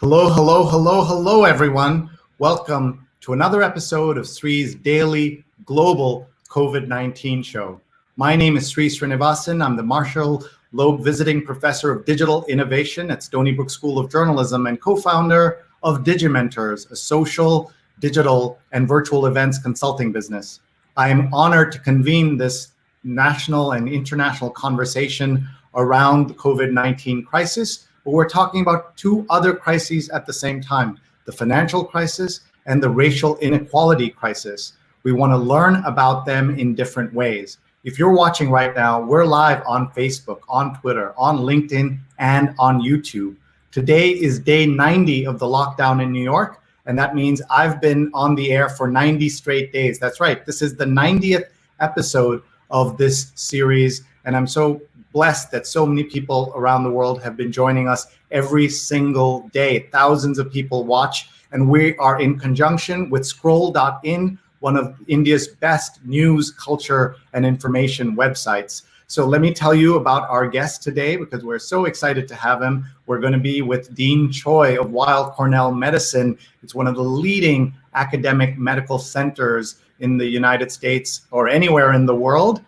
Hello, hello, hello, hello, everyone. Welcome to another episode of Sree's daily global COVID-19 show. My name is Sree Sreenivasan. I'm the Marshall Loeb Visiting Professor of Digital Innovation at Stony Brook School of Journalism and co-founder of Digimentors, a social, digital, and virtual events consulting business. I am honored to convene this national and international conversation around the COVID-19 crisis. But we're talking about two other crises at the same time, the financial crisis and the racial inequality crisis. We want to learn about them in different ways. If you're watching right now, we're live on Facebook, on Twitter, on LinkedIn, and on YouTube. Today is day 90 of the lockdown in New York, and that means I've been on the air for 90 straight days. That's right, this is the 90th episode of this series, and I'm so blessed that so many people around the world have been joining us every single day. Thousands of people watch, and we are in conjunction with scroll.in, one of India's best news, culture, and information websites. So let me tell you about our guest today, because we're so excited to have him. We're going to be with Dean Choi of Weill Cornell Medicine. It's one of the leading academic medical centers in the United States or anywhere in the world.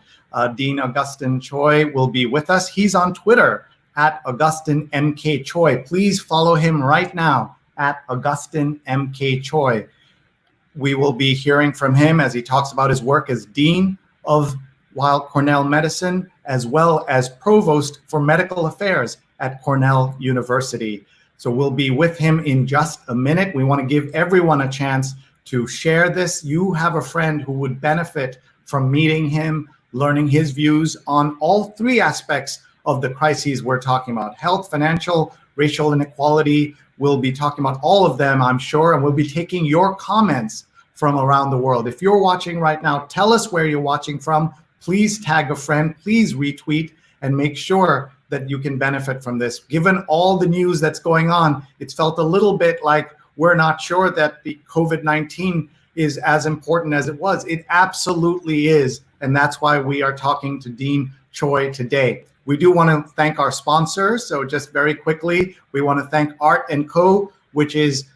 Dean Augustine Choi will be with us. He's on Twitter at Augustine MK Choi. Please follow him right now at Augustine MK Choi. We will be hearing from him as he talks about his work as Dean of Weill Cornell Medicine, as well as Provost for Medical Affairs at Cornell University. So we'll be with him in just a minute. We want to give everyone a chance to share this. You have a friend who would benefit from meeting him, learning his views on all three aspects of the crises we're talking about: health, financial, racial inequality. We'll be talking about all of them, I'm sure, and we'll be taking your comments from around the world. If you're watching right now, tell us where you're watching from. Please tag a friend, please retweet, and make sure that you can benefit from this. Given all the news that's going on, it's felt a little bit like we're not sure that the COVID-19 is as important as it was. It absolutely is. And that's why we are talking to Dean Choi today. We do want to thank our sponsors. So just very quickly, we want to thank Art & Co., which is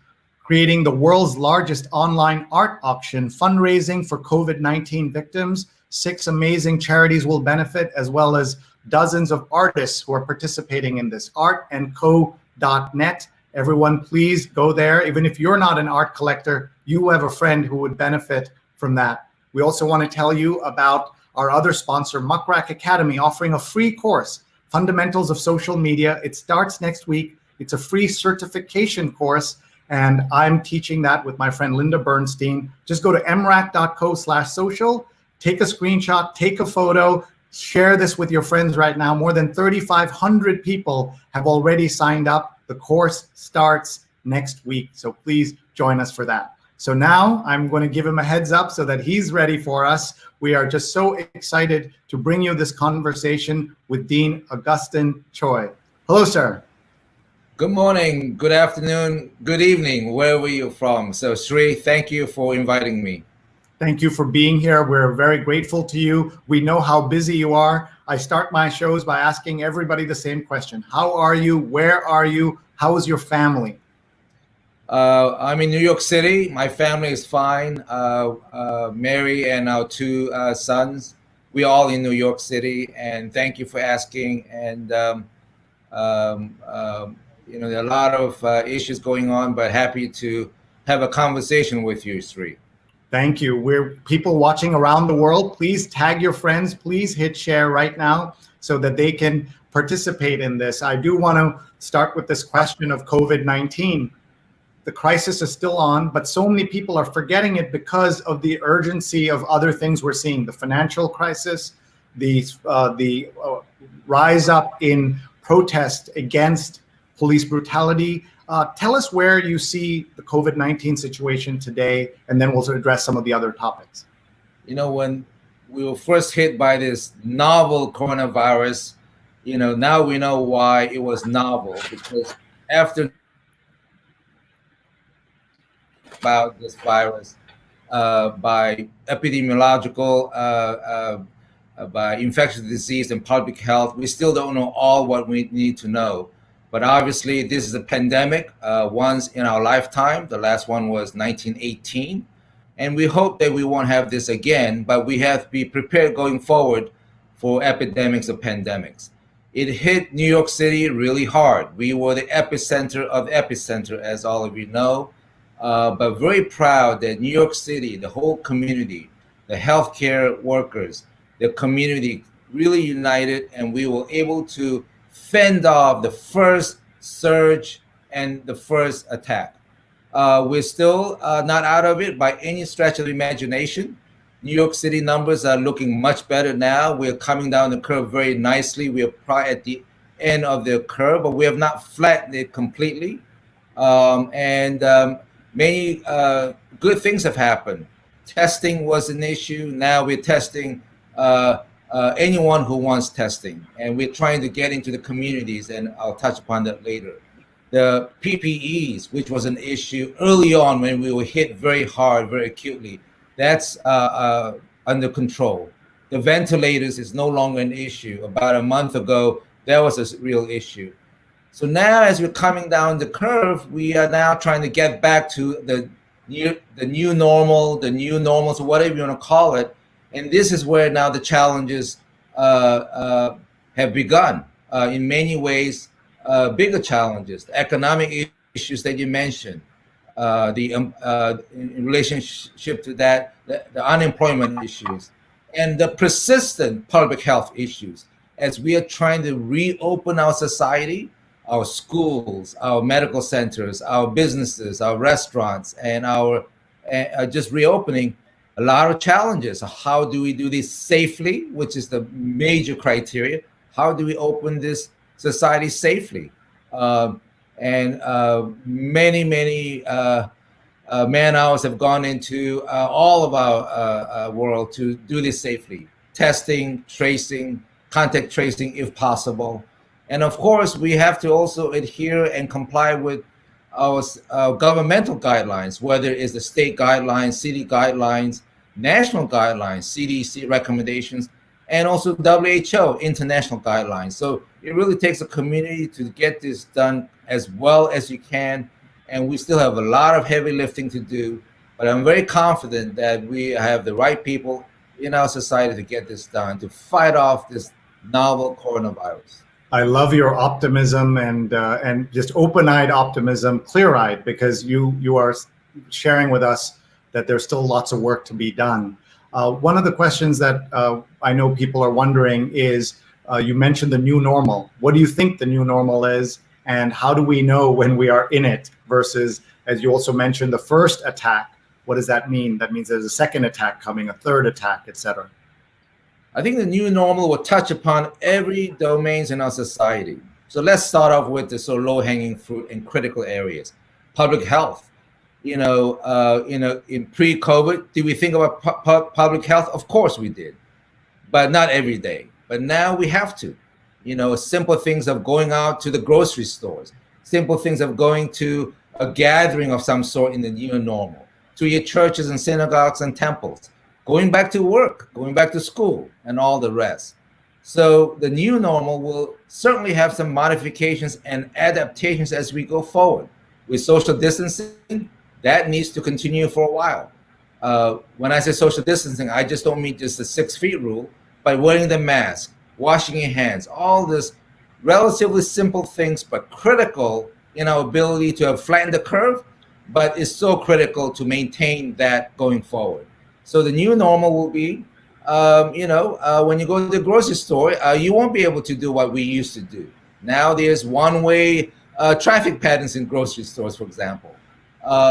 creating the world's largest online art auction, fundraising for COVID-19 victims. 6 amazing charities will benefit, as well as dozens of artists who are participating in this. artandco.net. Everyone, please go there. Even if you're not an art collector, you have a friend who would benefit from that. We also want to tell you about our other sponsor, Muckrack Academy, offering a free course, Fundamentals of Social Media. It starts next week. It's a free certification course, and I'm teaching that with my friend Linda Bernstein. Just go to mrac.co/social, take a screenshot, take a photo, share this with your friends right now. More than 3,500 people have already signed up. The course starts next week, so please join us for that. So now I'm going to give him a heads up so that he's ready for us. We are just so excited to bring you this conversation with Dean Augustine Choi. Hello, sir. Good morning, good afternoon, good evening, wherever you're from. So Sree, thank you for inviting me. Thank you for being here. We're very grateful to you. We know how busy you are. I start my shows by asking everybody the same question. How are you? Where are you? How is your family? I'm in New York City. My family is fine. Mary and our 2 sons, we're all in New York City. And thank you for asking. And you know, there are a lot of issues going on, but happy to have a conversation with you, Sree. Thank you. We're people watching around the world. Please tag your friends. Please hit share right now so that they can participate in this. I do want to start with this question of COVID-19. The crisis is still on, but so many people are forgetting it because of the urgency of other things we're seeing: the financial crisis, the rise up in protest against police brutality. Tell us where you see the COVID-19 situation today, and then we'll address some of the other topics. You know, when we were first hit by this novel coronavirus, you know, now we know why it was novel, because after about this virus by epidemiological, by infectious disease and public health, we still don't know all what we need to know. But obviously, this is a pandemic once in our lifetime. The last one was 1918. And we hope that we won't have this again, but we have to be prepared going forward for epidemics or pandemics. It hit New York City really hard. We were the epicenter of epicenter, as all of you know, but very proud that New York City, the whole community, the healthcare workers, the community really united, and we were able to fend off the first surge and the first attack. We're still not out of it by any stretch of the imagination. New York City numbers are looking much better now. We're coming down the curve very nicely. We're probably at the end of the curve, but we have not flattened it completely. Many good things have happened. Testing was an issue. Now we're testing anyone who wants testing, and we're trying to get into the communities, and I'll touch upon that later. The PPEs, which was an issue early on when we were hit very hard, very acutely, that's under control. The ventilators is no longer an issue. About a month ago, that was a real issue. So now, as we're coming down the curve, we are now trying to get back to the new normal, the new normals, or whatever you want to call it. And this is where now the challenges have begun. In many ways, bigger challenges, the economic issues that you mentioned, in relationship to that, the unemployment issues, and the persistent public health issues. As we are trying to reopen our society, our schools, our medical centers, our businesses, our restaurants, and our just reopening, a lot of challenges. How do we do this safely, which is the major criteria? How do we open this society safely? Many man hours have gone into all of our world to do this safely. Testing, tracing, contact tracing if possible. And of course, we have to also adhere and comply with our governmental guidelines, whether it's the state guidelines, city guidelines, national guidelines, CDC recommendations, and also WHO international guidelines. So it really takes a community to get this done as well as you can. And we still have a lot of heavy lifting to do, but I'm very confident that we have the right people in our society to get this done, to fight off this novel coronavirus. I love your optimism and just open-eyed optimism, clear-eyed, because you are sharing with us that there's still lots of work to be done. One of the questions that I know people are wondering is, you mentioned the new normal. What do you think the new normal is, and how do we know when we are in it versus, as you also mentioned, the first attack? What does that mean? That means there's a second attack coming, a third attack, etc. I think the new normal will touch upon every domains in our society. So let's start off with the sort of low-hanging fruit and critical areas. Public health. In pre-COVID, did we think about public health? Of course we did, but not every day. But now we have to. Simple things of going out to the grocery stores, simple things of going to a gathering of some sort in the new normal, to your churches and synagogues and temples, going back to work, going back to school, and all the rest. So the new normal will certainly have some modifications and adaptations as we go forward. With social distancing, that needs to continue for a while. When I say social distancing, I just don't mean just the 6 feet rule, but wearing the mask, washing your hands, all this relatively simple things, but critical in our ability to have flattened the curve, but it's so critical to maintain that going forward. So the new normal will be, when you go to the grocery store, you won't be able to do what we used to do. Now there's one-way traffic patterns in grocery stores, for example.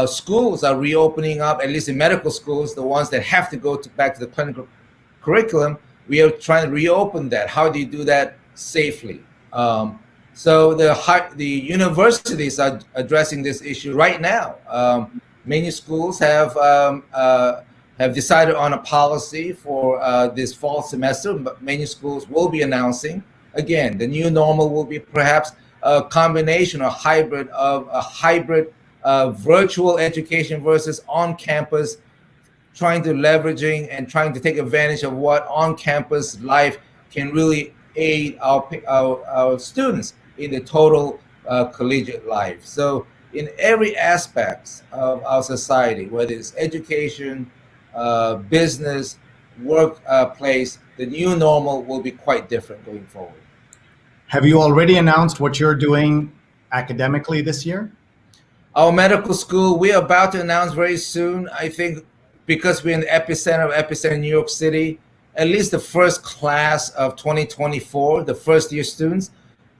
Schools are reopening up, at least in medical schools, the ones that have to go back to the clinical curriculum. We are trying to reopen that. How do you do that safely? So the universities are addressing this issue right now. Many schools have decided on a policy for this fall semester, but many schools will be announcing. Again, the new normal will be perhaps a combination or hybrid of virtual education versus on-campus, trying to leveraging and trying to take advantage of what on-campus life can really aid our students in the total collegiate life. So in every aspect of our society, whether it's education, business, workplace, the new normal will be quite different going forward. Have you already announced what you're doing academically this year? Our medical school, we're about to announce very soon. I think because we're in the epicenter of New York City, at least the first class of 2024, the first year students,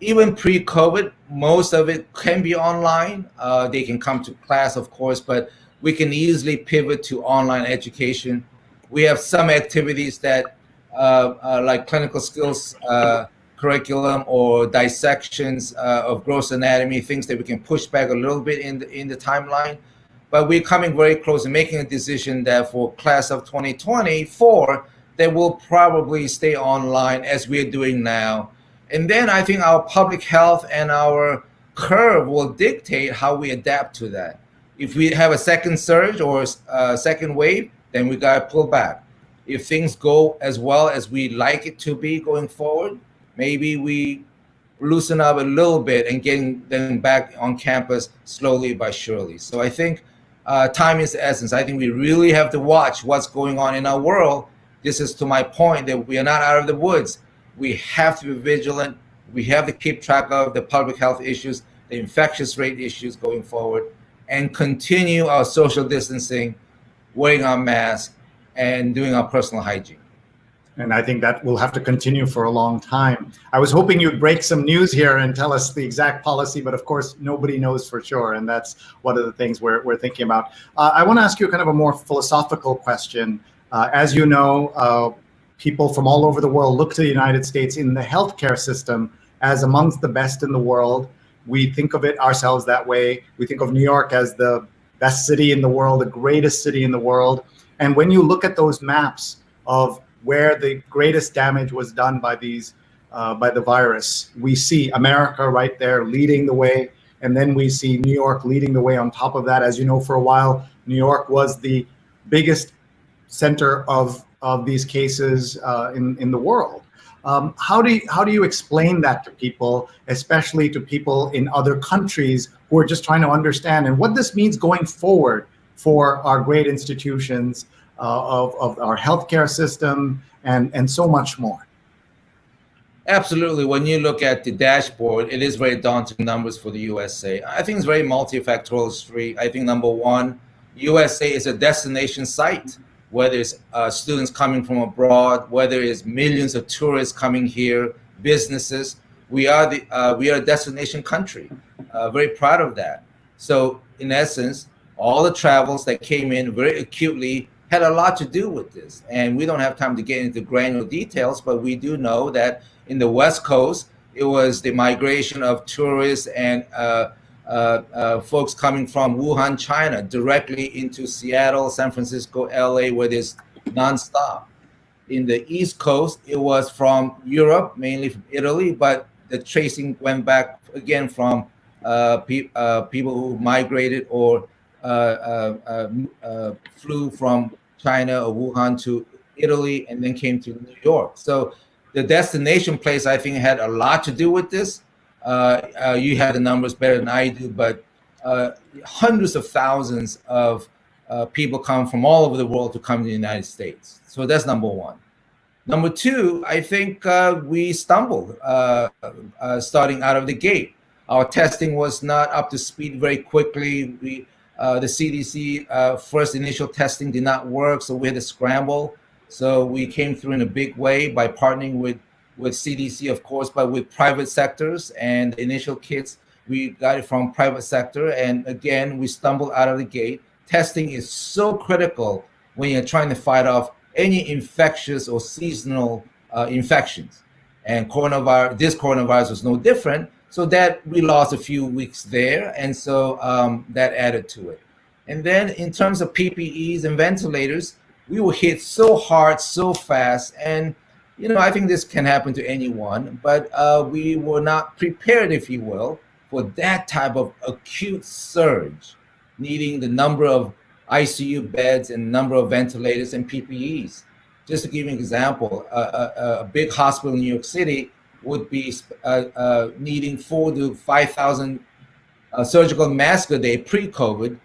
even pre-COVID, most of it can be online. They can come to class, of course, but we can easily pivot to online education. We have some activities that like clinical skills curriculum or dissections of gross anatomy, things that we can push back a little bit in the timeline. But we're coming very close and making a decision that for class of 2024, they will probably stay online as we're doing now. And then I think our public health and our curve will dictate how we adapt to that. If we have a second surge or a second wave, then we got to pull back. If things go as well as we like it to be going forward, maybe we loosen up a little bit and getting them back on campus slowly but surely. So I think time is the essence. I think we really have to watch what's going on in our world. This is to my point that we are not out of the woods. We have to be vigilant. We have to keep track of the public health issues, the infectious rate issues going forward, and continue our social distancing, wearing our mask, and doing our personal hygiene. And I think that will have to continue for a long time. I was hoping you'd break some news here and tell us the exact policy, but of course, nobody knows for sure. And that's one of the things we're thinking about. I want to ask you kind of a more philosophical question. As you know, people from all over the world look to the United States in the healthcare system as amongst the best in the world. We think of it ourselves that way. We think of New York as the best city in the world, the greatest city in the world. And when you look at those maps of where the greatest damage was done by by the virus, we see America right there leading the way, and then we see New York leading the way on top of that. As you know, for a while, New York was the biggest center of these cases in the world. How do you explain that to people, especially to people in other countries who are just trying to understand and what this means going forward for our great institutions of our healthcare system and so much more? Absolutely. When you look at the dashboard, it is very daunting numbers for the USA. I think it's very multifactorial, Sree. I think number one, USA is a destination site, whether it's students coming from abroad, whether it's millions of tourists coming here, businesses. We are a destination country. Very proud of that. So in essence, all the travels that came in very acutely had a lot to do with this. And we don't have time to get into granular details, but we do know that in the West Coast, it was the migration of tourists and folks coming from Wuhan, China, directly into Seattle, San Francisco, LA, where there's nonstop. In the East Coast, it was from Europe, mainly from Italy, but the tracing went back again from people who migrated or flew from China or Wuhan to Italy and then came to New York. So the destination place, I think, had a lot to do with this. You have the numbers better than I do, but hundreds of thousands of people come from all over the world to come to the United States. So that's number one. Number two, I think we stumbled starting out of the gate. Our testing was not up to speed very quickly. The CDC first initial testing did not work, so we had to scramble. So we came through in a big way by partnering with CDC, of course, but with private sectors. And the initial kits, we got it from private sector. And again, we stumbled out of the gate. Testing is so critical when you're trying to fight off any infectious or seasonal infections. And this coronavirus was no different. So that we lost a few weeks there. And so that added to it. And then in terms of PPEs and ventilators, we were hit so hard, so fast. And, you know, I think this can happen to anyone, but we were not prepared, if you will, for that type of acute surge, needing the number of ICU beds and number of ventilators and PPEs. Just to give you an example, a big hospital in New York City would be needing 4,000 to 5,000 surgical masks a day pre-COVID.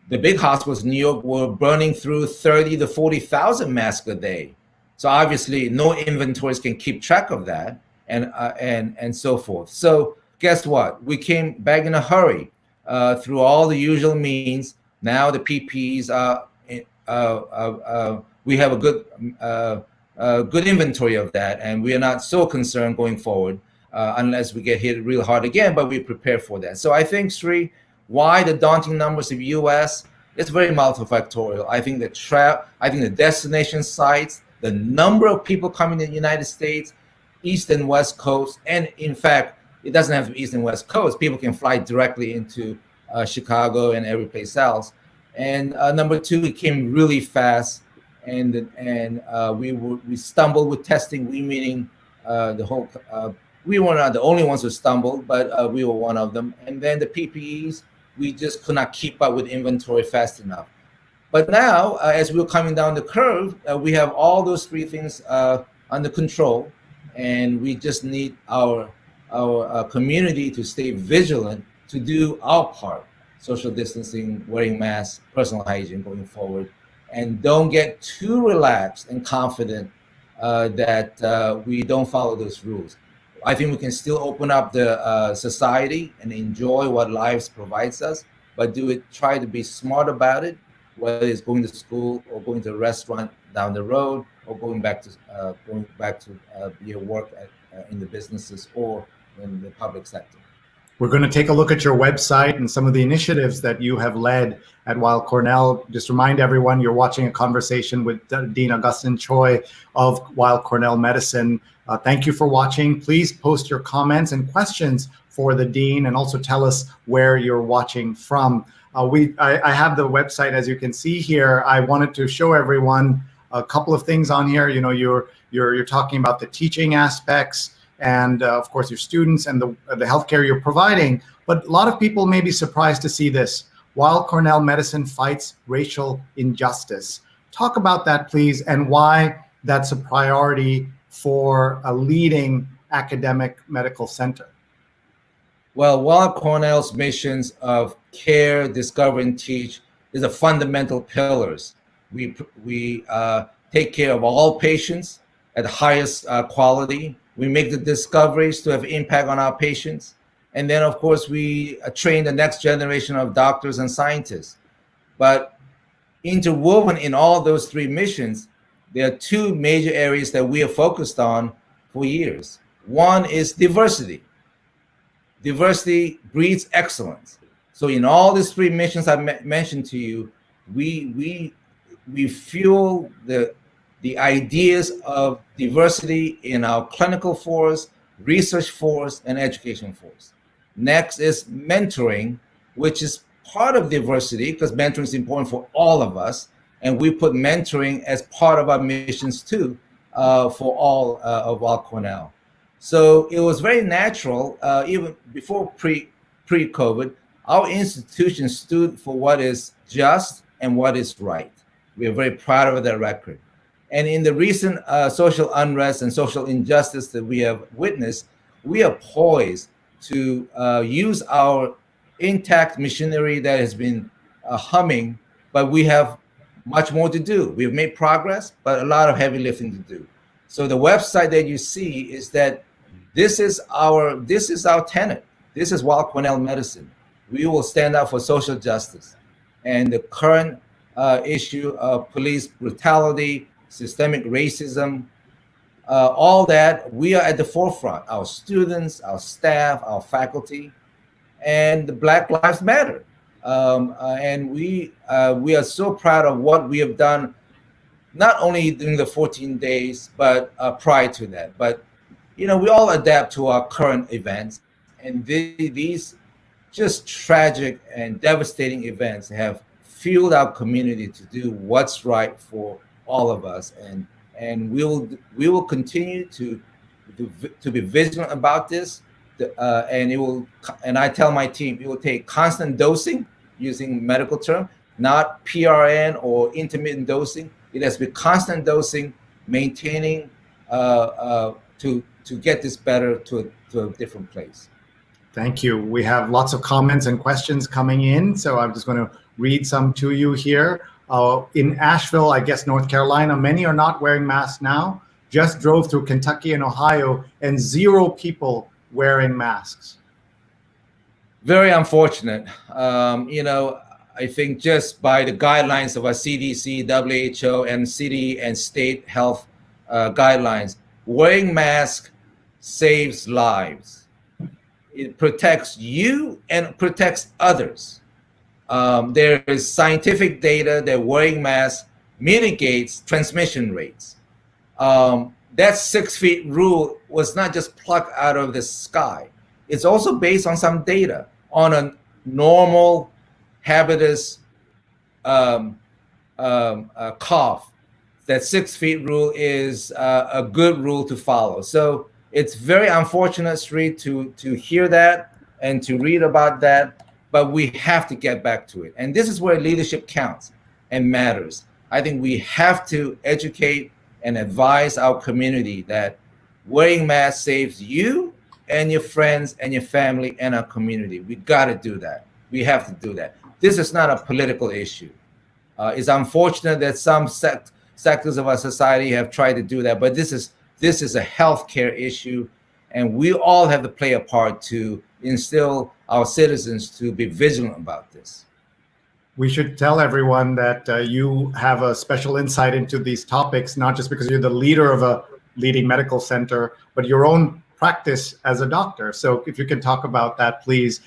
The big hospitals in New York were burning through 30 to 40,000 masks a day. So obviously, no inventories can keep track of that, and so forth. So guess what? We came back in a hurry through all the usual means. Now the PPEs are. We have a good inventory of that, and we are not so concerned going forward unless we get hit real hard again. But we prepare for that. So I think, Sree, why the daunting numbers of U.S. It's very multifactorial. I think the destination sites, the number of people coming to the United States, East and West Coast, and in fact, it doesn't have to be East and West Coast. People can fly directly into Chicago and every place else. And number two, it came really fast, and we stumbled with testing. We meaning the whole. We were not the only ones who stumbled, but we were one of them. And then the PPEs, we just could not keep up with inventory fast enough. But now, as we're coming down the curve, we have all those three things under control, and we just need our community to stay vigilant to do our part: social distancing, wearing masks, personal hygiene going forward, and don't get too relaxed and confident that we don't follow those rules. I think we can still open up the society and enjoy what life provides us, but try to be smart about it, whether it's going to school or going to a restaurant down the road, or going back to your work in the businesses or in the public sector. We're going to take a look at your website and some of the initiatives that you have led at Weill Cornell. Just remind everyone you're watching a conversation with Dean Augustine Choi of Weill Cornell Medicine. Thank you for watching. Please post your comments and questions for the Dean, and also tell us where you're watching from. I have the website, as you can see here. I wanted to show everyone a couple of things on here. You know, you're talking about the teaching aspects, and of course your students and the healthcare you're providing. But a lot of people may be surprised to see this: Weill Cornell Medicine fights racial injustice. Talk about that, please, and why that's a priority for a leading academic medical center. Well, Weill Cornell's missions of care, discover, and teach is the fundamental pillars. We take care of all patients at the highest quality. We make the discoveries to have impact on our patients. And then, of course, we train the next generation of doctors and scientists. But interwoven in all those three missions, there are two major areas that we have focused on for years. One is diversity. Diversity breeds excellence. So in all these three missions I mentioned to you, we fuel the ideas of diversity in our clinical force, research force, and education force. Next is mentoring, which is part of diversity, because mentoring is important for all of us. And we put mentoring as part of our missions too, for all of Weill Cornell. So it was very natural, even before pre-COVID, our institution stood for what is just and what is right. We are very proud of that record. And in the recent social unrest and social injustice that we have witnessed, we are poised to use our intact machinery that has been humming, but we have much more to do. We've made progress, but a lot of heavy lifting to do. So the website that you see is that this is our tenet. This is Weill Cornell Medicine. We will stand up for social justice. And the current issue of police brutality, systemic racism, all that, we are at the forefront. Our students, our staff, our faculty, and the Black Lives Matter. And we are so proud of what we have done, not only during the 14 days, but prior to that. But, you know, we all adapt to our current events. And these just tragic and devastating events have fueled our community to do what's right for all of us. And we will continue to be vigilant about this. And I tell my team, it will take constant dosing, using medical term, not PRN or intermittent dosing. It has to be constant dosing, maintaining to get this better to a different place. Thank you. We have lots of comments and questions coming in, so I'm just going to read some to you here. In Asheville, I guess, North Carolina, many are not wearing masks now. Just drove through Kentucky and Ohio, and 0 people wearing masks. Very unfortunate. I think just by the guidelines of our CDC, WHO, and city and state health guidelines, wearing masks saves lives. It protects you and protects others. There is scientific data that wearing masks mitigates transmission rates. That 6 feet rule was not just plucked out of the sky. It's also based on some data on a normal habitus cough. That 6 feet rule is a good rule to follow. So it's very unfortunate, Sree, to hear that and to read about that, but we have to get back to it. And this is where leadership counts and matters. I think we have to educate and advise our community that wearing masks saves you and your friends and your family and our community. We got to do that. We have to do that. This is not a political issue. It's unfortunate that some sectors of our society have tried to do that, but this is a healthcare issue, and we all have to play a part to instill our citizens to be vigilant about this. We should tell everyone that you have a special insight into these topics, not just because you're the leader of a leading medical center, but your own practice as a doctor. So if you can talk about that, please,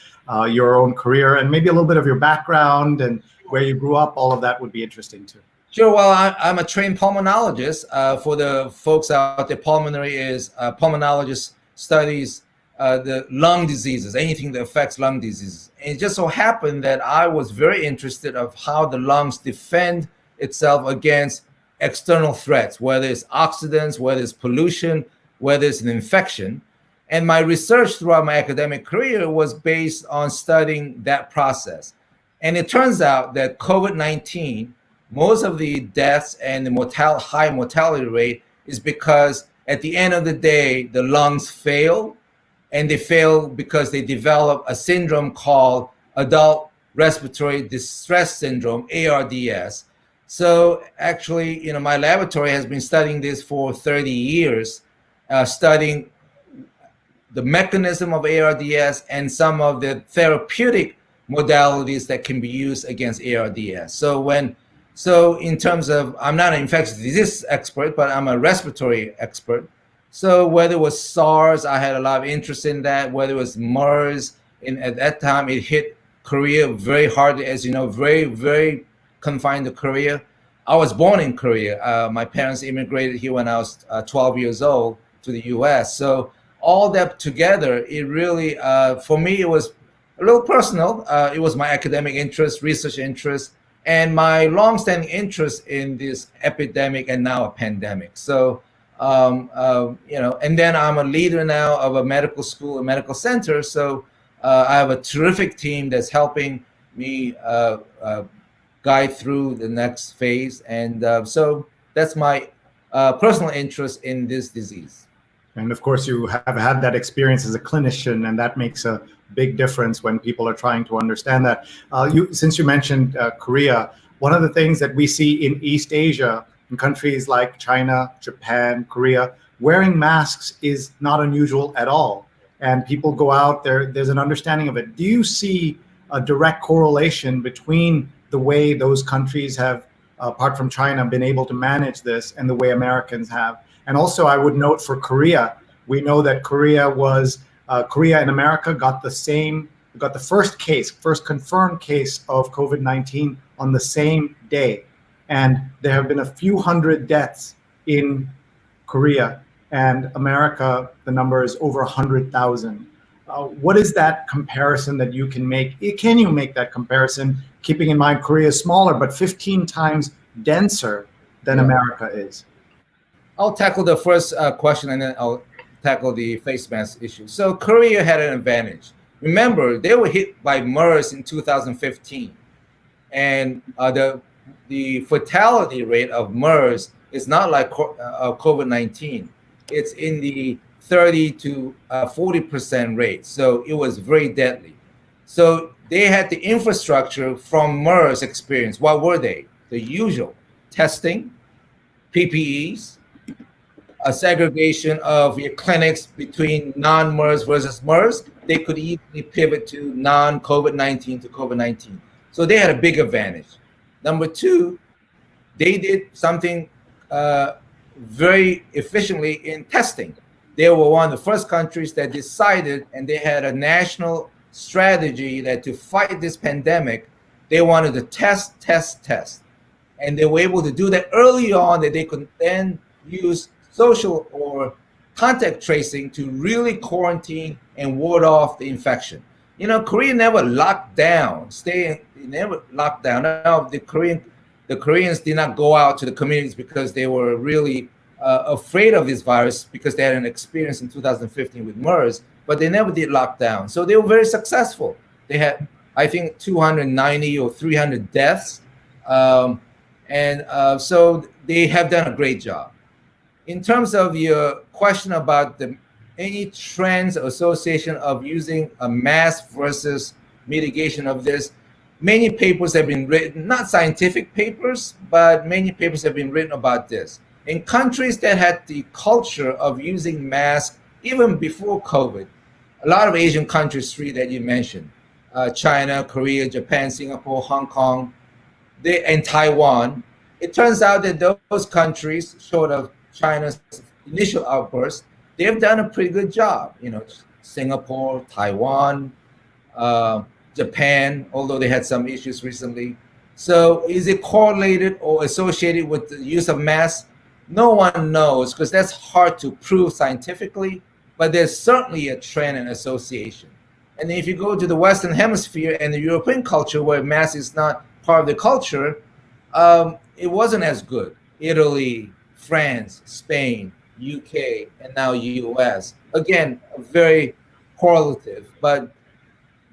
your own career and maybe a little bit of your background and where you grew up, all of that would be interesting too. Sure. Well, I'm a trained pulmonologist. For the folks out there, pulmonologist studies the lung diseases, anything that affects lung diseases. And it just so happened that I was very interested of how the lungs defend itself against external threats, whether it's oxidants, whether it's pollution, whether it's an infection. And my research throughout my academic career was based on studying that process. And it turns out that COVID-19, most of the deaths and the high mortality rate is because at the end of the day, the lungs fail, and they fail because they develop a syndrome called adult respiratory distress syndrome, ARDS. So actually, my laboratory has been studying this for 30 years, studying the mechanism of ARDS and some of the therapeutic modalities that can be used against ARDS. So in terms of, I'm not an infectious disease expert, but I'm a respiratory expert. So whether it was SARS, I had a lot of interest in that. Whether it was MERS, at that time it hit Korea very hard, as you know, very, very confined to Korea. I was born in Korea. My parents immigrated here when I was 12 years old to the US. So all that together, it really, for me, it was a little personal. It was my academic interest, research interest, and my longstanding interest in this epidemic and now a pandemic. So, and then I'm a leader now of a medical school, a medical center. So I have a terrific team that's helping me guide through the next phase. And so that's my personal interest in this disease. And of course, you have had that experience as a clinician, and that makes a big difference when people are trying to understand that. Since you mentioned Korea, one of the things that we see in East Asia, in countries like China, Japan, Korea, wearing masks is not unusual at all. And people go out there, there's an understanding of it. Do you see a direct correlation between the way those countries have, apart from China, been able to manage this and the way Americans have? And also, I would note for Korea, we know that Korea and America got the first confirmed case of COVID-19 on the same day. And there have been a few hundred deaths in Korea, and America, the number is over 100,000. What is that comparison that you can make? Can you make that comparison, keeping in mind Korea is smaller, but 15 times denser than America is? I'll tackle the first question, and then I'll tackle the face mask issue. So Korea had an advantage. Remember, they were hit by MERS in 2015, and the fatality rate of MERS is not like COVID-19. It's in the 30 to 40% rate. So it was very deadly. So they had the infrastructure from MERS experience. What were they? The usual testing, PPEs, a segregation of your clinics between non-MERS versus MERS. They could easily pivot to non-COVID-19 to COVID-19. So they had a big advantage. Number two, they did something very efficiently in testing. They were one of the first countries that decided, and they had a national strategy that to fight this pandemic, they wanted to test. And they were able to do that early on, that they could then use social or contact tracing to really quarantine and ward off the infection. You know, Korea never locked down, they never locked down. Now, the Koreans did not go out to the communities because they were really afraid of this virus, because they had an experience in 2015 with MERS, but they never did lock down. So they were very successful. They had, I think, 290 or 300 deaths. So they have done a great job. In terms of your question about any trends association of using a mask versus mitigation of this, many papers have been written, not scientific papers, but many papers have been written about this. In countries that had the culture of using masks even before COVID, a lot of Asian countries, three that you mentioned, China, Korea, Japan, Singapore, Hong Kong, and Taiwan, it turns out that those countries, short of China's initial outburst, they've done a pretty good job. You know, Singapore, Taiwan, Japan, although they had some issues recently. So is it correlated or associated with the use of masks? No one knows, because that's hard to prove scientifically, but there's certainly a trend and association. And if you go to the Western Hemisphere and the European culture, where mask is not part of the culture, it wasn't as good. Italy, France, Spain, UK, and now US. Again, very correlative, but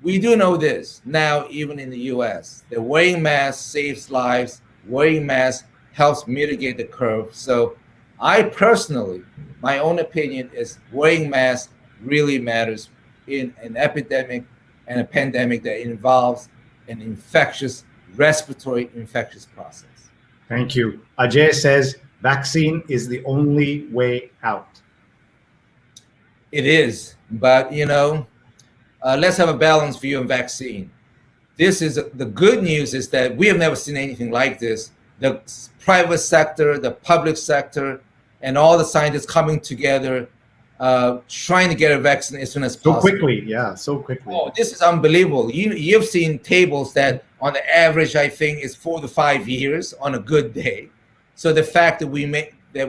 we do know this now, even in the US, that wearing masks saves lives, wearing masks helps mitigate the curve. So I personally, my own opinion is wearing masks really matters in an epidemic and a pandemic that involves an respiratory infectious process. Thank you. Ajay says vaccine is the only way out. It is, but let's have a balance view on vaccine. The good news is that we have never seen anything like this. The private sector, the public sector, and all the scientists coming together, trying to get a vaccine as soon as possible. So quickly. Oh, this is unbelievable. You've seen tables that on the average, I think, is 4 to 5 years on a good day. So the fact that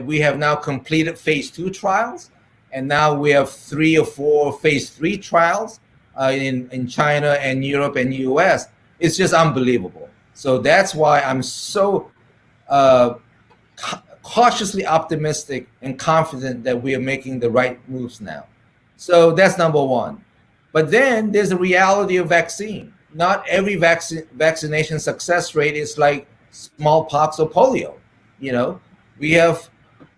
we have now completed phase 2 trials, and now we have 3 or 4 phase 3 trials in China and Europe and US, it's just unbelievable. So that's why I'm so cautiously optimistic and confident that we are making the right moves now. So that's number one. But then there's the reality of vaccine. Not every vaccination success rate is like smallpox or polio. We have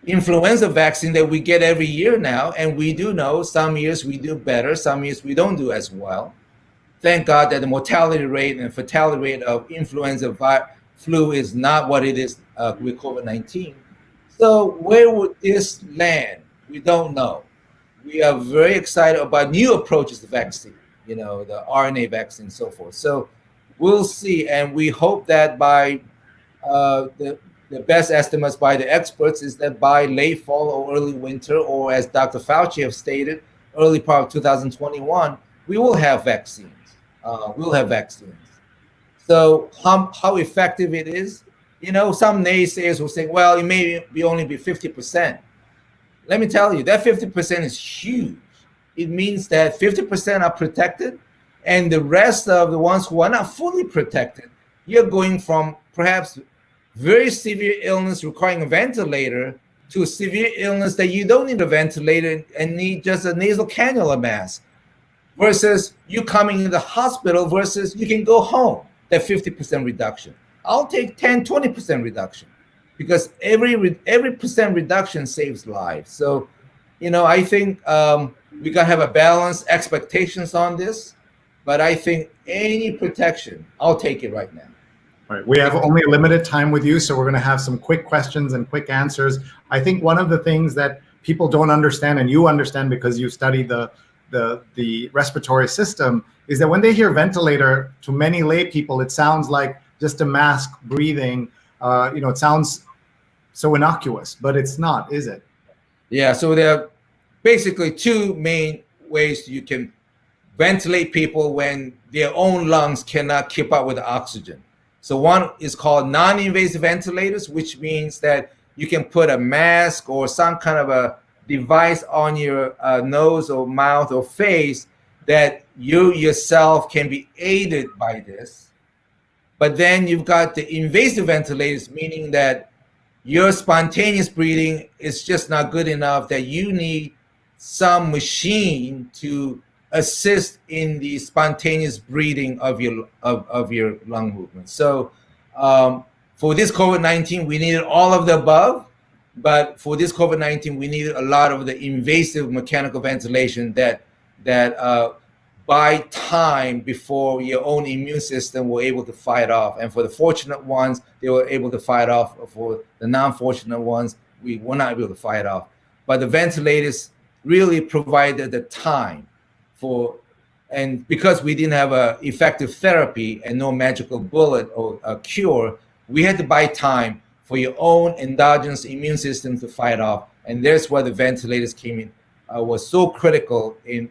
influenza vaccine that we get every year now, and we do know some years we do better, some years we don't do as well. Thank God that the mortality rate and fatality rate of influenza flu is not what it is with COVID-19. So where would this land? We don't know. We are very excited about new approaches to vaccine, the RNA vaccine and so forth. So we'll see, and we hope that by the best estimates by the experts is that by late fall or early winter, or as Dr. Fauci have stated, early part of 2021, we will have vaccines. So how effective it is, some naysayers will say, well, it may only be 50%. Let me tell you, that 50% is huge. It means that 50% are protected, and the rest of the ones who are not fully protected, you're going from perhaps very severe illness requiring a ventilator to severe illness that you don't need a ventilator and need just a nasal cannula mask, versus you coming into the hospital versus you can go home, that 50% reduction. I'll take 10, 20% reduction, because every percent reduction saves lives. So, I think we got to have a balanced expectations on this, but I think any protection, I'll take it right now. All right, we have only a limited time with you, so we're going to have some quick questions and quick answers. I think one of the things that people don't understand, and you understand because you study the respiratory system, is that when they hear ventilator, to many lay people, it sounds like just a mask breathing. It sounds so innocuous, but it's not, is it? Yeah, so there are basically two main ways you can ventilate people when their own lungs cannot keep up with the oxygen. So one is called non-invasive ventilators, which means that you can put a mask or some kind of a device on your nose or mouth or face that you yourself can be aided by this. But then you've got the invasive ventilators, meaning that your spontaneous breathing is just not good enough, that you need some machine to assist in the spontaneous breathing of your lung movement. So for this COVID-19, we needed all of the above, but for this COVID-19, we needed a lot of the invasive mechanical ventilation that buy time before your own immune system were able to fight off. And for the fortunate ones, they were able to fight off. For the non-fortunate ones, we were not able to fight off. But the ventilators really provided the time and because we didn't have a effective therapy and no magical bullet or a cure, we had to buy time for your own endogenous immune system to fight off. And that's where the ventilators came in, was so critical in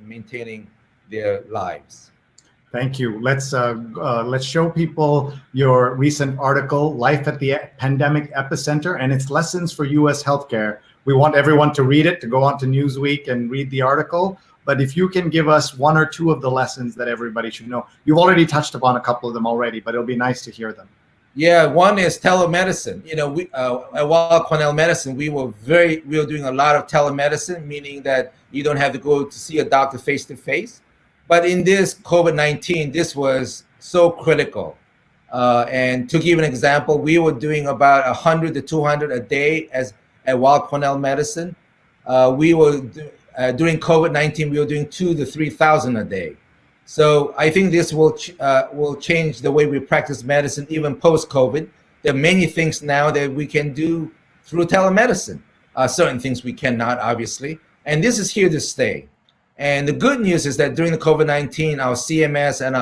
maintaining their lives. Thank you. Let's show people your recent article, Life at the Pandemic Epicenter and its Lessons for U.S. Healthcare. We want everyone to read it, to go on to Newsweek and read the article. But if you can give us one or two of the lessons that everybody should know. You've already touched upon a couple of them already, but it'll be nice to hear them. Yeah, one is telemedicine. We at Weill Cornell Medicine, we were doing a lot of telemedicine, meaning that you don't have to go to see a doctor face to face. But in this COVID-19, this was so critical. And to give an example, we were doing about 100 to 200 a day at Weill Cornell Medicine. During COVID-19, we were doing 2,000 to 3,000 a day. So I think this will change the way we practice medicine even post-COVID. There are many things now that we can do through telemedicine. Certain things we cannot, obviously. And this is here to stay. And the good news is that during the COVID-19, our CMS and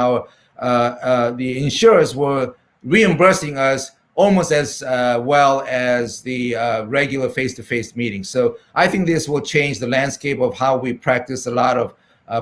the insurers were reimbursing us almost as well as the regular face-to-face meetings. So I think this will change the landscape of how we practice a lot of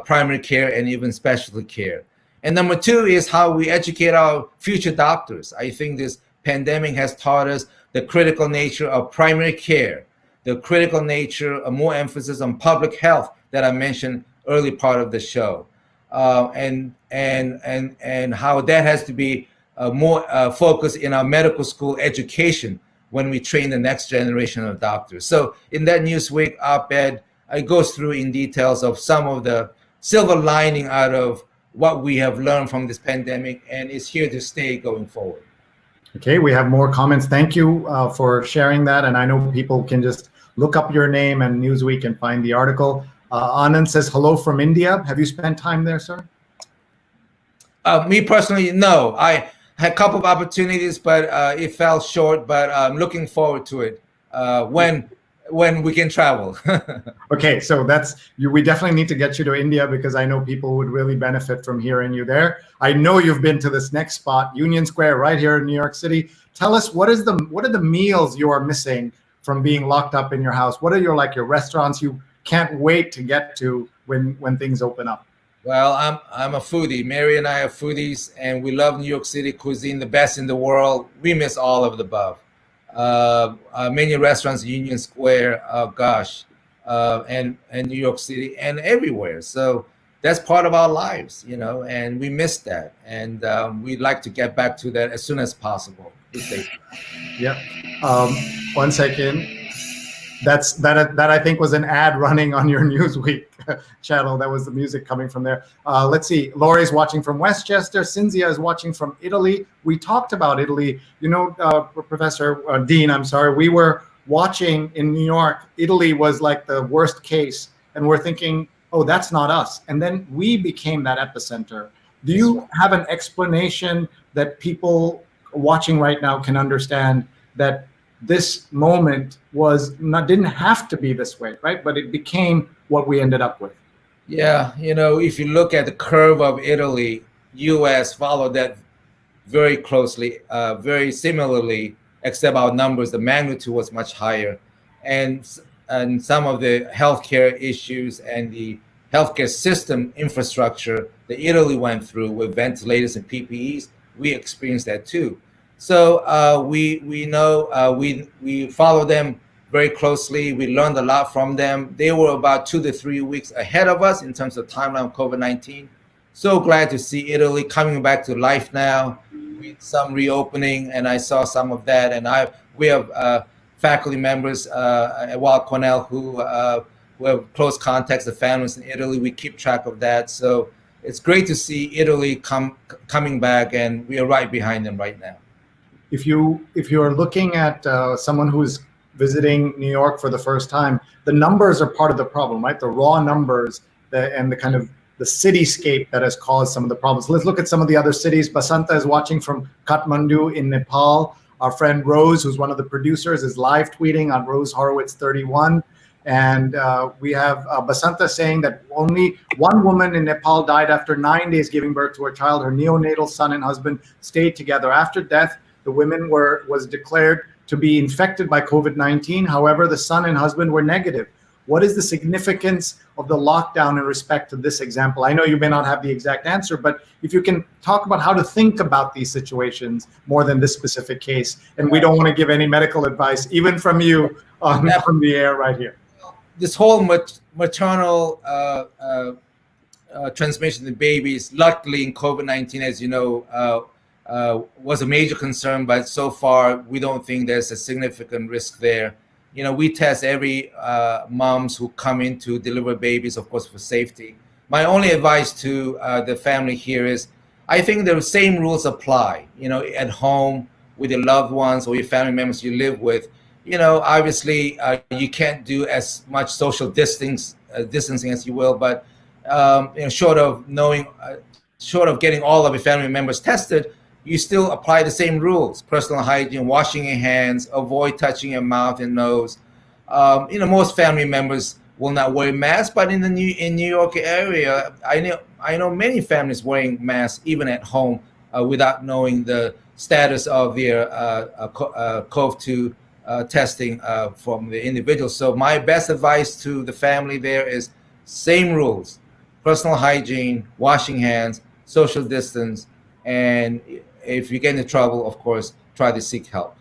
primary care and even specialty care. And number two is how we educate our future doctors. I think this pandemic has taught us the critical nature of primary care, the critical nature of more emphasis on public health that I mentioned early part of the show, and how that has to be more focused in our medical school education when we train the next generation of doctors. So in that Newsweek op-ed, it goes through in details of some of the silver lining out of what we have learned from this pandemic, and is here to stay going forward. Okay, we have more comments. Thank you for sharing that. And I know people can just look up your name and Newsweek and find the article. Anand says, hello from India. Have you spent time there, sir? Me personally, no. I had a couple of opportunities, but it fell short. But I'm looking forward to it when we can travel. Okay, so we definitely need to get you to India, because I know people would really benefit from hearing you there. I know you've been to this next spot, Union Square, right here in New York City. Tell us, what are the meals you are missing from being locked up in your house? What are your restaurants you can't wait to get to when things open up? Well, I'm a foodie. Mary and I are foodies, and we love New York City cuisine, the best in the world. We miss all of the above. Many restaurants, Union Square, and New York City, and everywhere. So that's part of our lives, and we miss that. And we'd like to get back to that as soon as possible. Yeah. 1 second. That I think was an ad running on your Newsweek channel. That was the music coming from there. Let's see. Laurie's watching from Westchester. Cynthia is watching from Italy. We talked about Italy. Professor Dean, I'm sorry. We were watching in New York, Italy was like the worst case, and we're thinking, oh, that's not us. And then we became that epicenter. Do you have an explanation that people watching right now can understand that this moment didn't have to be this way, right? But it became what we ended up with. Yeah, if you look at the curve of Italy, U.S. followed that very closely, very similarly, except our numbers, the magnitude was much higher. And some of the healthcare issues and the healthcare system infrastructure that Italy went through with ventilators and PPEs, we experienced that too. So we know we follow them very closely. We learned a lot from them. They were about 2 to 3 weeks ahead of us in terms of timeline of COVID-19. So glad to see Italy coming back to life now with some reopening, and I saw some of that. And we have faculty members at Weill Cornell who have close contacts with families in Italy. We keep track of that. So it's great to see Italy coming back, and we are right behind them right now. If you're looking at someone who's visiting New York for the first time, the numbers are part of the problem, right? The raw numbers and the kind of the cityscape that has caused some of the problems. Let's look at some of the other cities. Basanta is watching from Kathmandu in Nepal. Our friend Rose, who's one of the producers, is live tweeting on Rose Horowitz 31. And we have Basanta saying that only one woman in Nepal died after 9 days giving birth to her child. Her neonatal son and husband stayed together. After death, the women was declared to be infected by COVID-19. However, the son and husband were negative. What is the significance of the lockdown in respect to this example? I know you may not have the exact answer, but if you can talk about how to think about these situations more than this specific case. And we don't want to give any medical advice, even from you from the air right here. This whole maternal transmission to babies, luckily in COVID-19, as you know, was a major concern, but so far we don't think there's a significant risk there. We test every moms who come in to deliver babies, of course, for safety. My only advice to the family here is, I think the same rules apply, at home with your loved ones or your family members you live with. Obviously you can't do as much social distancing as you will, but short of getting all of your family members tested, you still apply the same rules: personal hygiene, washing your hands, avoid touching your mouth and nose. Most family members will not wear masks, but in New York area, I know many families wearing masks even at home without knowing the status of their COVID-2 testing from the individual. So my best advice to the family there is same rules: personal hygiene, washing hands, social distance, and if you get into trouble, of course, try to seek help.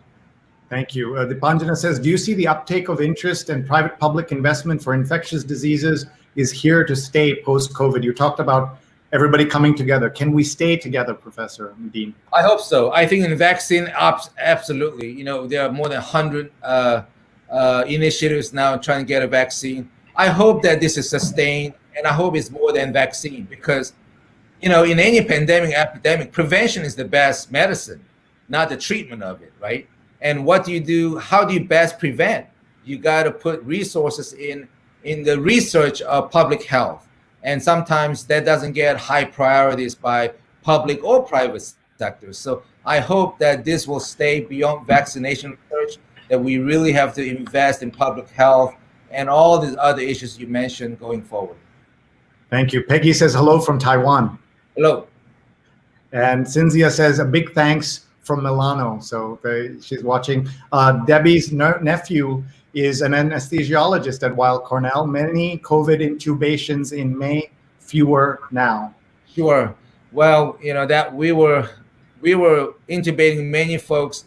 Thank you. Dipanjana says, do you see the uptake of interest and private public investment for infectious diseases is here to stay post-COVID? You talked about everybody coming together. Can we stay together, Professor Medin? I hope so. I think in the vaccine, absolutely. There are more than 100 initiatives now trying to get a vaccine. I hope that this is sustained, and I hope it's more than vaccine, because in any pandemic, epidemic, prevention is the best medicine, not the treatment of it, right? And what do you do? How do you best prevent? You got to put resources in the research of public health. And sometimes that doesn't get high priorities by public or private sectors. So I hope that this will stay beyond vaccination research, that we really have to invest in public health and all these other issues you mentioned going forward. Thank you. Peggy says hello from Taiwan. Hello. And Cynthia says a big thanks from Milano. So she's watching. Debbie's nephew is an anesthesiologist at Weill Cornell. Many COVID intubations in May, fewer now. Sure. Well, that we were intubating many folks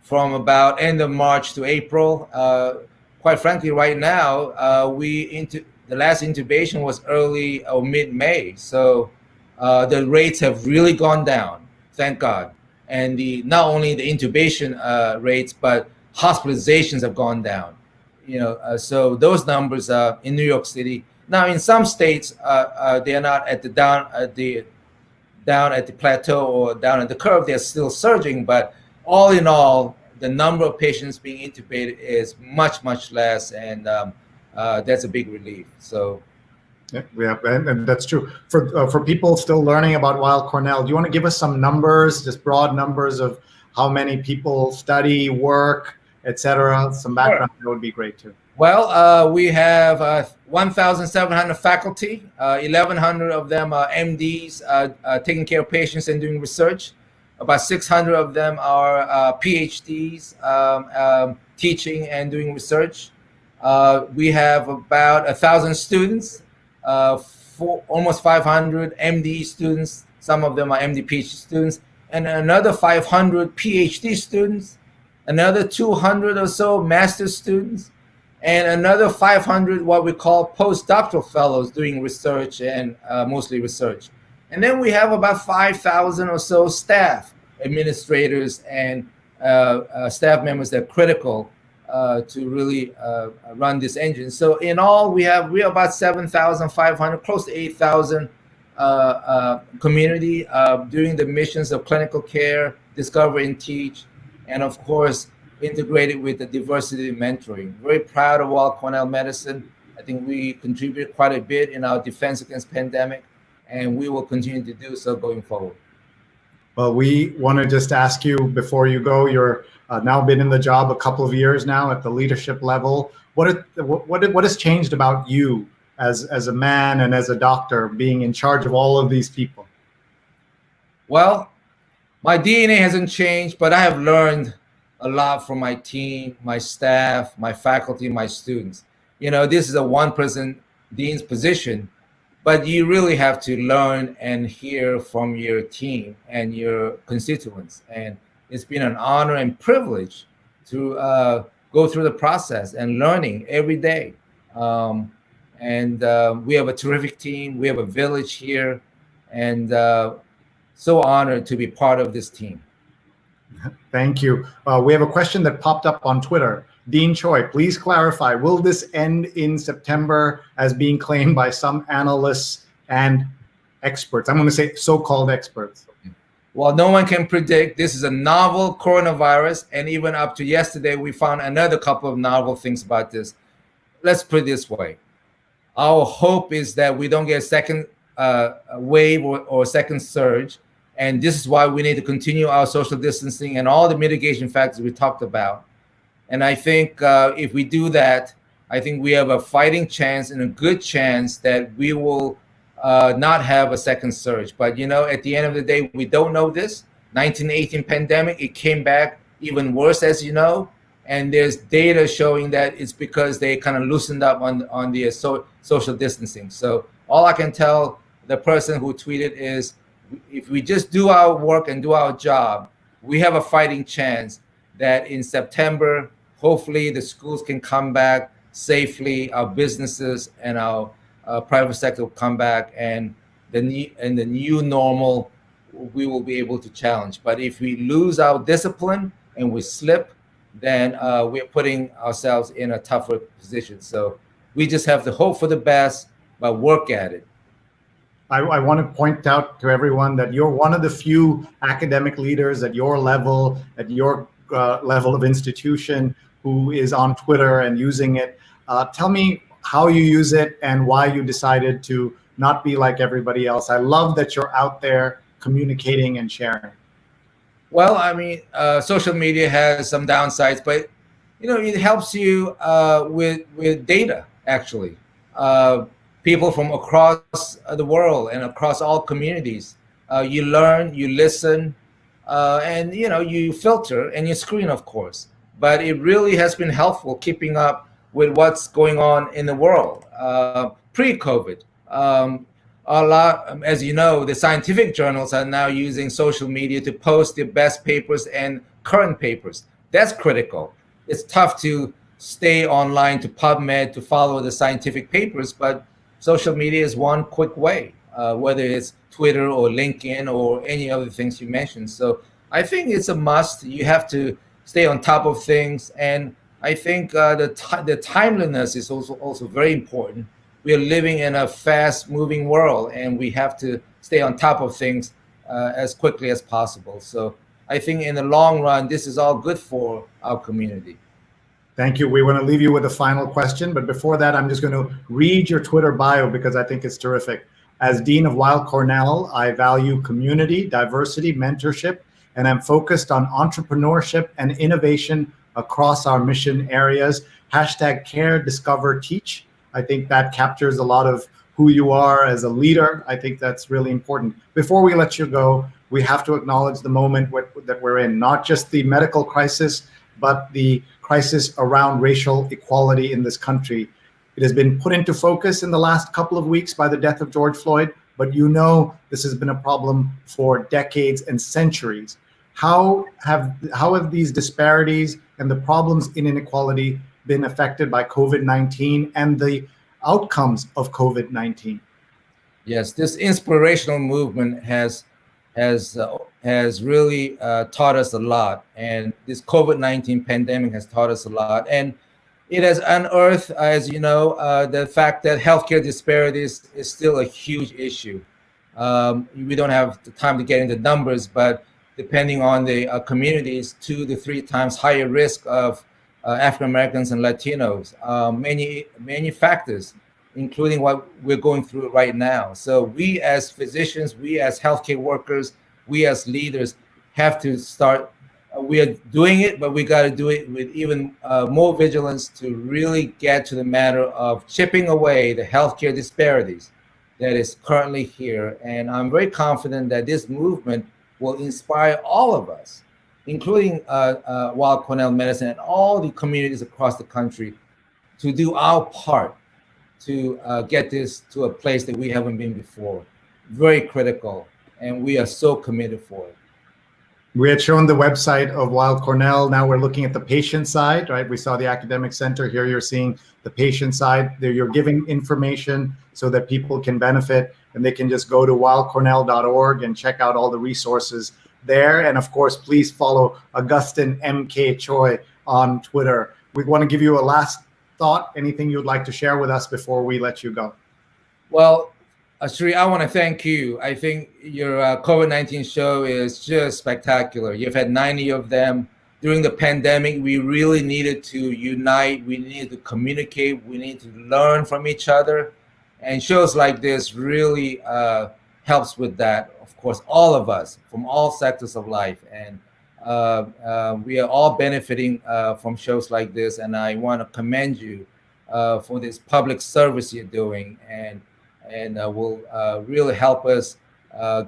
from about end of March to April. Quite frankly, right now, the last intubation was early or mid-May. So the rates have really gone down, thank God. And not only the intubation rates, but hospitalizations have gone down. So those numbers are in New York City. Now, in some states, they are not down at the plateau or down at the curve. They're still surging, but all in all, the number of patients being intubated is much, much less, and that's a big relief. So. Yeah, and that's true. For people still learning about Weill Cornell, do you want to give us some numbers, just broad numbers of how many people study, work, etc.? Some background, that would be great too. Well, we have 1,700 faculty. 1,100 of them are MDs, taking care of patients and doing research. About 600 of them are PhDs, teaching and doing research. We have about 1,000 students. For almost 500 MD students, some of them are MD PhD students, and another 500 PhD students, another 200 or so master's students, and another 500 what we call postdoctoral fellows doing research and mostly research. And then we have about 5,000 or so staff, administrators, and staff members that are critical to really run this engine. So in all, we are about 7,500, close to 8,000 community doing the missions of clinical care, discover and teach, and of course, integrated with the diversity mentoring. Very proud of Weill Cornell Medicine. I think we contribute quite a bit in our defense against pandemic, and we will continue to do so going forward. Well, we want to just ask you before you go, you're now been in the job a couple of years now at the leadership level. What has changed about you as a man and as a doctor being in charge of all of these people? Well, my DNA hasn't changed, but I have learned a lot from my team, my staff, my faculty, my students. You know, this is a one-person dean's position, but you really have to learn and hear from your team and your constituents. And it's been an honor and privilege to go through the process and learning every day. We have a terrific team. We have a village here, and so honored to be part of this team. Thank you. We have a question that popped up on Twitter. Dean Choi, please clarify, will this end in September as being claimed by some analysts and experts? I'm going to say so-called experts. Well, no one can predict. This is a novel coronavirus, and even up to yesterday, we found another couple of novel things about this. Let's put it this way. Our hope is that we don't get a second wave or second surge, and this is why we need to continue our social distancing and all the mitigation factors we talked about. And I think if we do that, I think we have a fighting chance and a good chance that we will not have a second surge. But, you know, at the end of the day, we don't know this. 1918 pandemic, it came back even worse, as you know. And there's data showing that it's because they kind of loosened up on the social distancing. So all I can tell the person who tweeted is, if we just do our work and do our job, we have a fighting chance that in September, hopefully the schools can come back safely, our businesses and our private sector will come back, and the new normal we will be able to challenge. But if we lose our discipline and we slip, then we're putting ourselves in a tougher position. So we just have to hope for the best, but work at it. I want to point out to everyone that you're one of the few academic leaders at your level, level of institution, who is on Twitter and using it. Tell me how you use it and why you decided to not be like everybody else. I love that you're out there communicating and sharing. Well, I mean, social media has some downsides, but you know, it helps you with data, actually. People from across the world and across all communities. You learn, you listen, and you know, you filter and you screen, of course. But it really has been helpful keeping up with what's going on in the world pre-COVID. A lot, as you know, the scientific journals are now using social media to post their best papers and current papers. That's critical. It's tough to stay online to PubMed to follow the scientific papers, but social media is one quick way, whether it's Twitter or LinkedIn or any other things you mentioned. So I think it's a must. You have to stay on top of things. And I think the timeliness is also very important. We are living in a fast-moving world, and we have to stay on top of things as quickly as possible. So I think in the long run, this is all good for our community. Thank you. We want to leave you with a final question, but before that, I'm just going to read your Twitter bio because I think it's terrific. As Dean of Weill Cornell, I value community, diversity, mentorship, and I'm focused on entrepreneurship and innovation across our mission areas. Hashtag care, discover, teach. I think that captures a lot of who you are as a leader. I think that's really important. Before we let you go, we have to acknowledge the moment that we're in, not just the medical crisis, but the crisis around racial equality in this country. It has been put into focus in the last couple of weeks by the death of George Floyd, but you know this has been a problem for decades and centuries. How have these disparities and the problems in inequality been affected by COVID-19 and the outcomes of COVID-19? Yes, this inspirational movement has really taught us a lot, and this COVID-19 pandemic has taught us a lot, and it has unearthed, as you know, the fact that healthcare disparities is still a huge issue. We don't have the time to get into numbers, but depending on the communities, 2 to 3 times higher risk of African Americans and Latinos. Many factors, including what we're going through right now. So we as physicians, we as healthcare workers, we as leaders have to start. We are doing it, but we got to do it with even more vigilance to really get to the matter of chipping away the healthcare disparities that is currently here. And I'm very confident that this movement will inspire all of us, including Weill Cornell Medicine and all the communities across the country, to do our part to get this to a place that we haven't been before. Very critical, and we are so committed for it. We had shown the website of Weill Cornell. Now we're looking at the patient side, right? We saw the academic center. Here you're seeing the patient side. There you're giving information so that people can benefit, and they can just go to weillcornell.org and check out all the resources there. And of course, please follow Augustine MK Choi on Twitter. We want to give you a last thought, anything you'd like to share with us before we let you go. Well, Sree, I want to thank you. I think your COVID-19 show is just spectacular. You've had 90 of them. During the pandemic, we really needed to unite. We needed to communicate. We need to learn from each other. And shows like this really helps with that. Of course, all of us from all sectors of life. And we are all benefiting from shows like this. And I want to commend you for this public service you're doing. And will really help us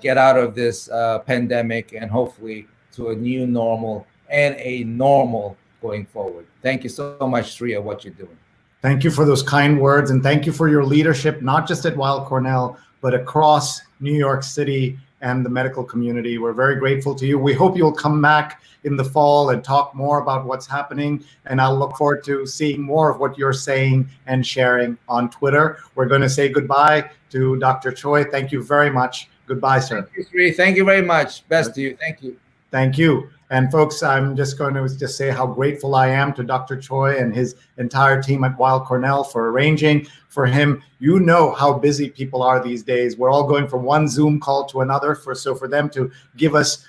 get out of this pandemic and hopefully to a new normal and a normal going forward. Thank you so much, Sree, for what you're doing. Thank you for those kind words, and thank you for your leadership, not just at Weill Cornell, but across New York City and the medical community. We're very grateful to you. We hope you'll come back in the fall and talk more about what's happening. And I'll look forward to seeing more of what you're saying and sharing on Twitter. We're going to say goodbye to Dr. Choi. Thank you very much. Goodbye, sir. Thank you, Sree. Thank you very much. Best to you. Thank you. Thank you. And folks, I'm just going to just say how grateful I am to Dr. Choi and his entire team at Weill Cornell for arranging for him. You know how busy people are these days. We're all going from one Zoom call to another. So for them to give us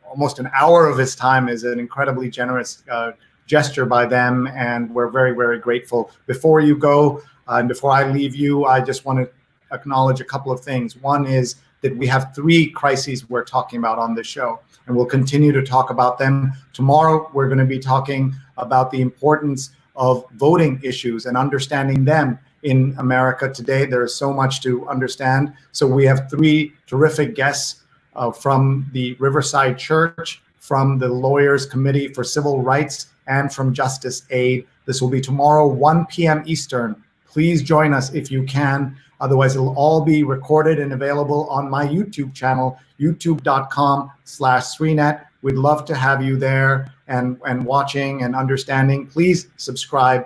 almost an hour of his time is an incredibly generous gesture by them. And we're very, very grateful. Before you go, and before I leave you, I just want to acknowledge a couple of things. One is that we have 3 crises we're talking about on this show, and we'll continue to talk about them. Tomorrow, we're going to be talking about the importance of voting issues and understanding them in America today. There is so much to understand. So we have 3 terrific guests from the Riverside Church, from the Lawyers Committee for Civil Rights, and from Justice Aid. This will be tomorrow, 1 p.m. Eastern. Please join us if you can. Otherwise, it'll all be recorded and available on my YouTube channel, youtube.com/SreeNet. We'd love to have you there and watching and understanding. Please subscribe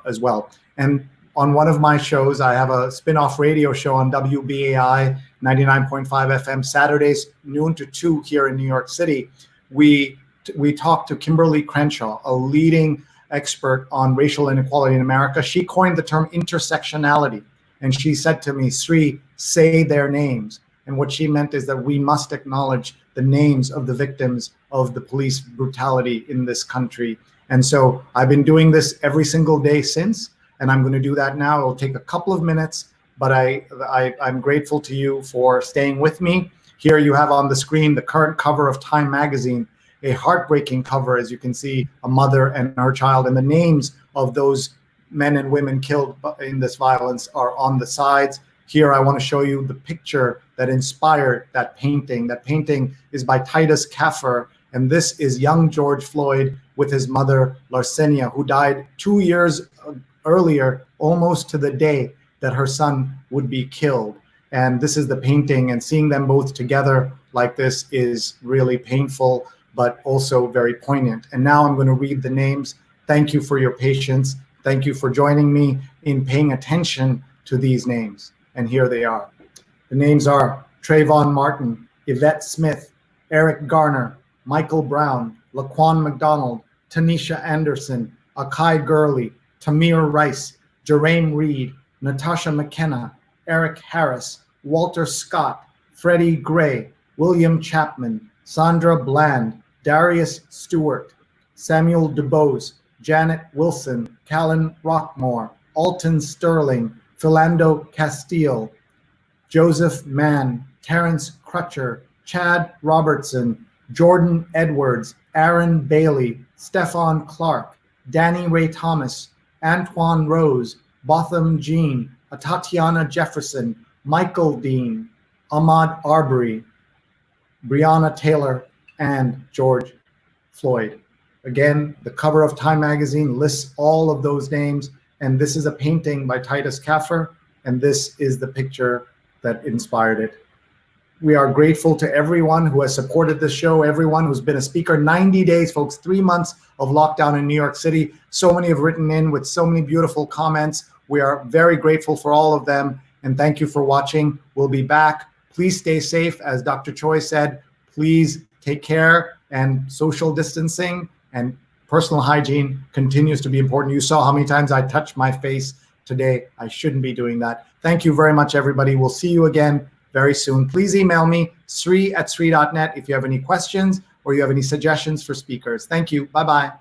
as well. And on one of my shows, I have a spin-off radio show on WBAI 99.5 FM, Saturdays, noon to 2 here in New York City. We talked to Kimberly Crenshaw, a leading expert on racial inequality in America. She coined the term intersectionality. And she said to me, Sree, say their names. And what she meant is that we must acknowledge the names of the victims of the police brutality in this country. And so I've been doing this every single day since, and I'm going to do that now. It'll take a couple of minutes, but I'm grateful to you for staying with me. Here you have on the screen the current cover of Time magazine, a heartbreaking cover, as you can see, a mother and her child, and the names of those men and women killed in this violence are on the sides. Here I want to show you the picture that inspired that painting. That painting is by Titus Kaffir, and this is young George Floyd with his mother, Larsenia, who died 2 years earlier, almost to the day that her son would be killed. And this is the painting, and seeing them both together like this is really painful, but also very poignant. And now I'm going to read the names. Thank you for your patience. Thank you for joining me in paying attention to these names. And here they are. The names are Trayvon Martin, Yvette Smith, Eric Garner, Michael Brown, Laquan McDonald, Tanisha Anderson, Akai Gurley, Tamir Rice, Jerame Reed, Natasha McKenna, Eric Harris, Walter Scott, Freddie Gray, William Chapman, Sandra Bland, Darius Stewart, Samuel DuBose, Janet Wilson, Callan Rockmore, Alton Sterling, Philando Castile, Joseph Mann, Terrence Crutcher, Chad Robertson, Jordan Edwards, Aaron Bailey, Stefan Clark, Danny Ray Thomas, Antoine Rose, Botham Jean, Tatiana Jefferson, Michael Dean, Ahmaud Arbery, Breonna Taylor, and George Floyd. Again, the cover of Time magazine lists all of those names, and this is a painting by Titus Kaffir, and this is the picture that inspired it. We are grateful to everyone who has supported this show, everyone who's been a speaker. 90 days, folks, 3 months of lockdown in New York City. So many have written in with so many beautiful comments. We are very grateful for all of them, and thank you for watching. We'll be back. Please stay safe. As Dr. Choi said, please take care, and social distancing and personal hygiene continues to be important. You saw how many times I touched my face today. I shouldn't be doing that. Thank you very much, everybody. We'll see you again very soon. Please email me, sree@sree.net, if you have any questions or you have any suggestions for speakers. Thank you. Bye-bye.